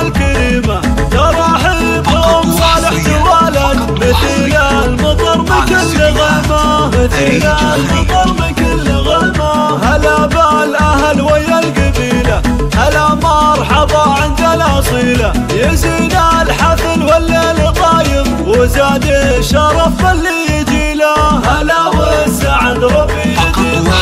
الكريمة، ترحب بأم صالح توالد مثل المطر بكل غمة، مثل المطر بكل غمة. هلا بالأهل ويا القبيلة، هلا مرحبا عند الأصيلة، يزين الحفل والليل طايم وزاد الشرف باللي يجيله. هلا والسعد ربي يديمه،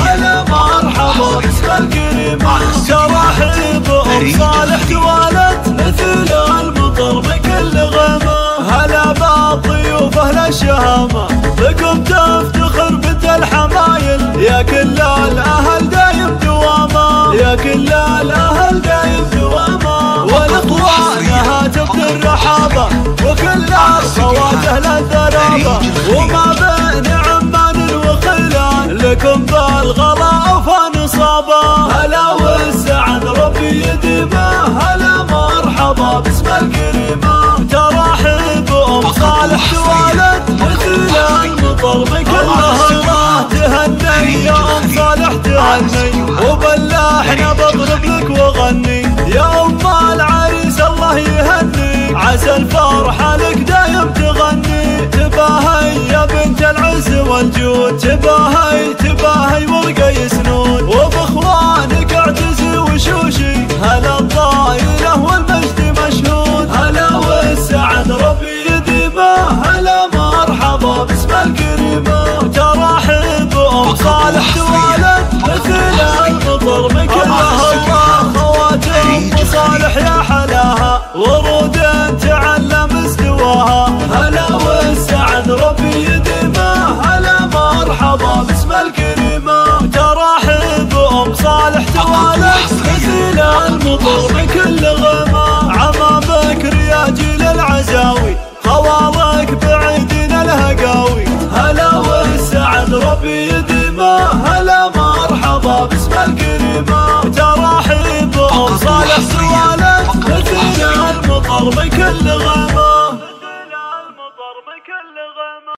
هلا مرحبا باسم الكريمة، ترحب بأم صالح توالد مثل المطر بكل غمة. هلا بالضيوف أهل الشهامة، بكم تفتخر بنت الحمايل، يا كل الأهل دايم دوامة، يا كل الأهل دايم دوامة. والإخوان تبدي الرحابة وكل الخوات أهل الذرابة، وما بين عمان وخلان لكم بالغلا أوفى نصابة. هلا والسعد ربي يديمه، هلا مرحبا باسم الكريمة، ترحب بأم صالح توالد مثل المطر بكل غمة. تهني يا أم صالح تهني، وباللحن بضرب لك وغني، يا أم العريس الله يهني، عسى الفرحة لك دايم تغني. تباهي يا بنت العز والجود، تباهي تباهي ورقي سنود، وباخوانك اعتزي وشوشي، هلا الطايلة والمجد مشهود. هلا والسعد ربي يديمه، هلا مرحبا باسم الكريمة، ترحب بأم صالح توالد مثل المطر بكل غمة. خواتم صالح يا حلاها، ورود تعلم استواها، هلا والسعد ربي يديمه، هلا مرحبا باسم الكريمة، ترحب بأم صالح توالد مثل المطر بكل غمة. عمامك رياجيل العزاوي، خوالك بعيدين الهقاوي، هلا والسعد ربي يديمه، هلا مرحبا باسم الكريمة، ترحب بأم صالح توالد مثل المطر بكل غمة.